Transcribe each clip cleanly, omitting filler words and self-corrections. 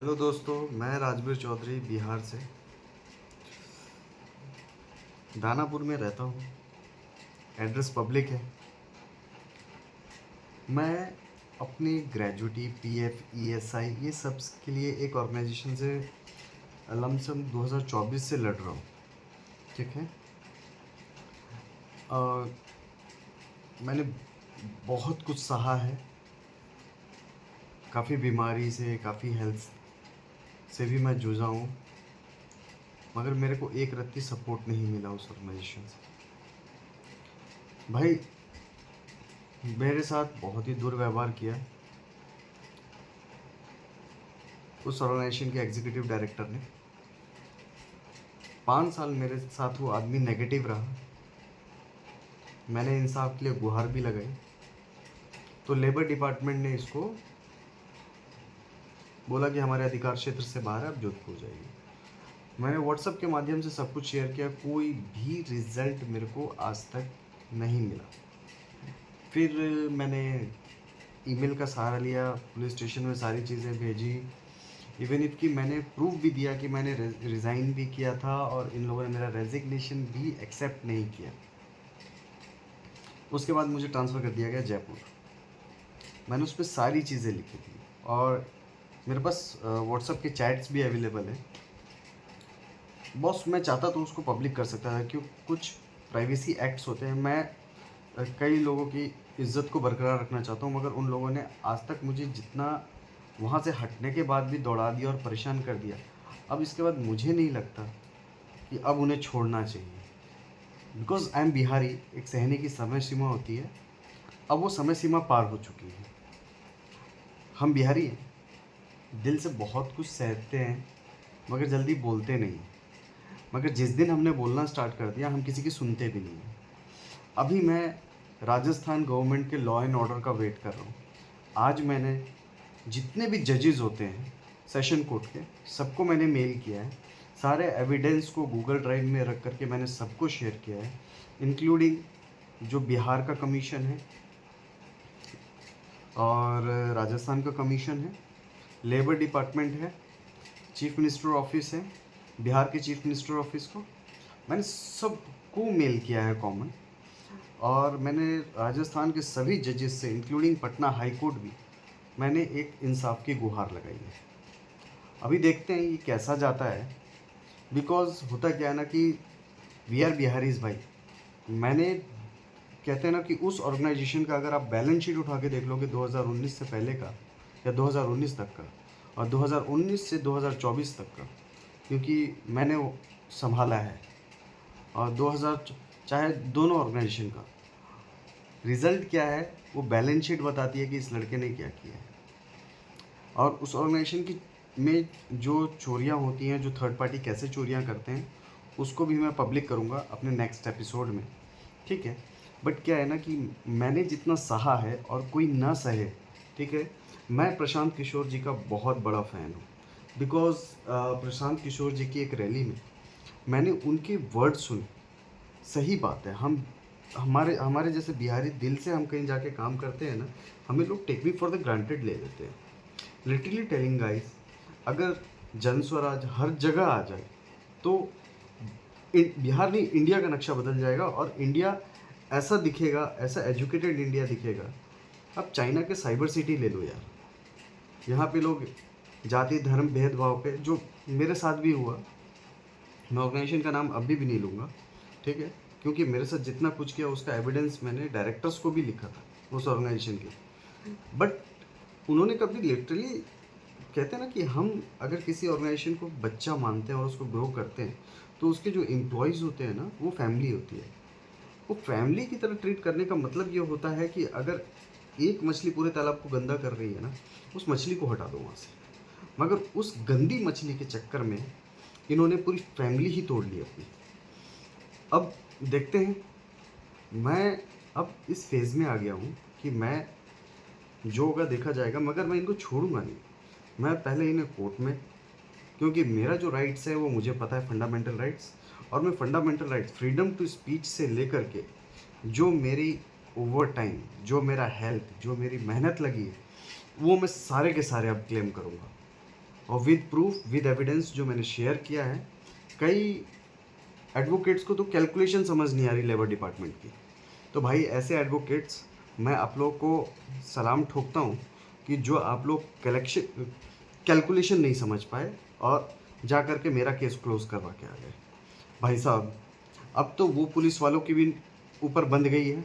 Hello दोस्तों, मैं राजवीर चौधरी बिहार से दानापुर में रहता हूँ। एड्रेस पब्लिक है। मैं अपनी ग्रेजुएटी पीएफ ईएसआई ये सब के लिए एक ऑर्गेनाइजेशन से लमसम 2024 से लड़ रहा हूँ। ठीक है। अ, मैंने बहुत कुछ सहा है, काफ़ी बीमारी से, काफ़ी हेल्थ से भी मैं जूझा हूँ, मगर मेरे को एक रत्ती सपोर्ट नहीं मिला उस ऑर्गेनाइजेशन से। भाई, मेरे साथ बहुत ही दुर्व्यवहार किया उस ऑर्गेनाइजेशन के एग्जीक्यूटिव डायरेक्टर ने। 5 साल मेरे साथ वो आदमी नेगेटिव रहा। मैंने इंसाफ के लिए गुहार भी लगाई, तो लेबर डिपार्टमेंट ने इसको बोला कि हमारे अधिकार क्षेत्र से बाहर है, अब जोधपुर जाइए। मैंने व्हाट्सएप के माध्यम से सब कुछ शेयर किया, कोई भी रिजल्ट मेरे को आज तक नहीं मिला। फिर मैंने ईमेल का सहारा लिया, पुलिस स्टेशन में सारी चीज़ें भेजी, इवन इफ मैंने प्रूफ भी दिया कि मैंने रिज़ाइन भी किया था और इन लोगों ने मेरा रेजिग्नेशन भी एक्सेप्ट नहीं किया। उसके बाद मुझे ट्रांसफ़र कर दिया गया जयपुर। मैंने उस पर सारी चीज़ें लिखी थी और मेरे पास व्हाट्सएप के चैट्स भी अवेलेबल है। बॉस, मैं चाहता तो उसको पब्लिक कर सकता था, क्यों कुछ प्राइवेसी एक्ट्स होते हैं। मैं कई लोगों की इज्जत को बरकरार रखना चाहता हूँ, मगर उन लोगों ने आज तक मुझे जितना वहाँ से हटने के बाद भी दौड़ा दिया और परेशान कर दिया। अब इसके बाद मुझे नहीं लगता कि अब उन्हें छोड़ना चाहिए, बिकॉज आई एम बिहारी। एक सहने की समय सीमा होती है, अब वो समय सीमा पार हो चुकी है। हम बिहारी हैं, दिल से बहुत कुछ सहते हैं, मगर जल्दी बोलते नहीं। मगर जिस दिन हमने बोलना स्टार्ट कर दिया, हम किसी की सुनते भी नहीं। अभी मैं राजस्थान गवर्नमेंट के लॉ एंड ऑर्डर का वेट कर रहा हूँ। आज मैंने जितने भी जजेस होते हैं सेशन कोर्ट के, सबको मैंने मेल किया है। सारे एविडेंस को गूगल ड्राइव में रख करके मैंने सबको शेयर किया है, इंक्लूडिंग जो बिहार का कमीशन है और राजस्थान का कमीशन है, लेबर डिपार्टमेंट है, चीफ मिनिस्टर ऑफिस है, बिहार के चीफ मिनिस्टर ऑफिस को मैंने सबको मेल किया है कॉमन। और मैंने राजस्थान के सभी जजेस से, इंक्लूडिंग पटना हाई कोर्ट भी, मैंने एक इंसाफ की गुहार लगाई है। अभी देखते हैं ये कैसा जाता है, बिकॉज होता क्या है ना कि वी आर बिहारीज भाई। मैंने, कहते हैं ना कि उस ऑर्गेनाइजेशन का अगर आप बैलेंस शीट उठा के देख लोगे 2019 से पहले का या 2019 तक का, और 2019 से 2024 तक का, क्योंकि मैंने वो संभाला है, और 2000 चाहे दोनों ऑर्गेनाइजेशन का रिज़ल्ट क्या है वो बैलेंस शीट बताती है कि इस लड़के ने क्या किया है। और उस ऑर्गेनाइजेशन की में जो चोरियां होती हैं, जो थर्ड पार्टी कैसे चोरियां करते हैं, उसको भी मैं पब्लिक करूंगा अपने नेक्स्ट एपिसोड में। ठीक है। बट क्या है ना कि मैंने जितना सहा है और कोई ना सहे, ठीक है। मैं प्रशांत किशोर जी का बहुत बड़ा फ़ैन हूँ, बिकॉज प्रशांत किशोर जी की एक रैली में मैंने उनके वर्ड सुने। सही बात है, हम हमारे हमारे जैसे बिहारी दिल से हम कहीं जाके काम करते हैं ना, हमें लोग take me for the granted ले लेते हैं। लिटरली टेलिंग गाइस, अगर जन स्वराज हर जगह आ जाए तो बिहार नहीं, इंडिया का नक्शा बदल जाएगा और इंडिया ऐसा दिखेगा, ऐसा एजुकेटेड इंडिया दिखेगा। अब चाइना के साइबर सिटी ले लो यार, यहाँ पे लोग जाति धर्म भेदभाव पे, जो मेरे साथ भी हुआ, मैं ऑर्गेनाइजेशन का नाम अभी भी नहीं लूँगा, ठीक है, क्योंकि मेरे साथ जितना कुछ किया उसका एविडेंस मैंने डायरेक्टर्स को भी लिखा था उस ऑर्गेनाइजेशन के। बट उन्होंने कभी लिटरली, कहते हैं ना कि हम अगर किसी ऑर्गेनाइजेशन को बच्चा मानते हैं और उसको ग्रो करते हैं, तो उसके जो एम्प्लॉयज़ होते हैं ना, वो फैमिली होती है। वो फैमिली की तरह ट्रीट करने का मतलब ये होता है कि अगर एक मछली पूरे तालाब को गंदा कर रही है ना, उस मछली को हटा दो वहाँ से। मगर उस गंदी मछली के चक्कर में इन्होंने पूरी फैमिली ही तोड़ ली अपनी। अब देखते हैं, मैं अब इस फेज़ में आ गया हूँ कि मैं, जो होगा देखा जाएगा, मगर मैं इनको छोड़ूंगा नहीं। मैं पहले इन्हें कोर्ट में, क्योंकि मेरा जो राइट्स है वो मुझे पता है, फंडामेंटल राइट्स, और मैं fundamental rights freedom to speech से लेकर के जो मेरी ओवर टाइम, जो मेरा हेल्थ, जो मेरी मेहनत लगी है, वो मैं सारे के सारे अब क्लेम करूँगा। और विद प्रूफ विद एविडेंस जो मैंने शेयर किया है। कई एडवोकेट्स को तो कैलकुलेशन समझ नहीं आ रही लेबर डिपार्टमेंट की। तो भाई ऐसे एडवोकेट्स मैं आप लोग को सलाम ठोकता हूँ कि जो आप लोग कैलकुलेशन नहीं समझ पाए और जा कर के मेरा केस क्लोज करवा के आ गए। भाई साहब अब तो वो पुलिस वालों की भी ऊपर बंद गई है,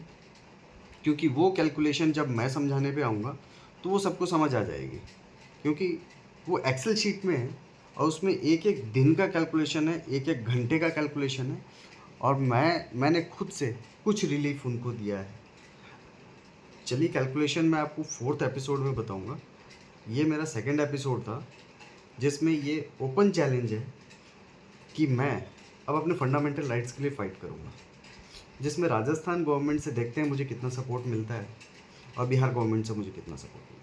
क्योंकि वो कैलकुलेशन जब मैं समझाने पे आऊँगा तो वो सबको समझ आ जाएगी, क्योंकि वो एक्सेल शीट में है और उसमें एक एक दिन का कैलकुलेशन है, एक एक घंटे का कैलकुलेशन है, और मैंने खुद से कुछ रिलीफ उनको दिया है। चलिए कैलकुलेशन मैं आपको 4th एपिसोड में बताऊंगा। ये मेरा 2nd एपिसोड था जिसमें ये ओपन चैलेंज है कि मैं अब अपने फंडामेंटल राइट्स के लिए फ़ाइट करूंगा, जिसमें राजस्थान गवर्नमेंट से देखते हैं मुझे कितना सपोर्ट मिलता है और बिहार गवर्नमेंट से मुझे कितना सपोर्ट मिलता है।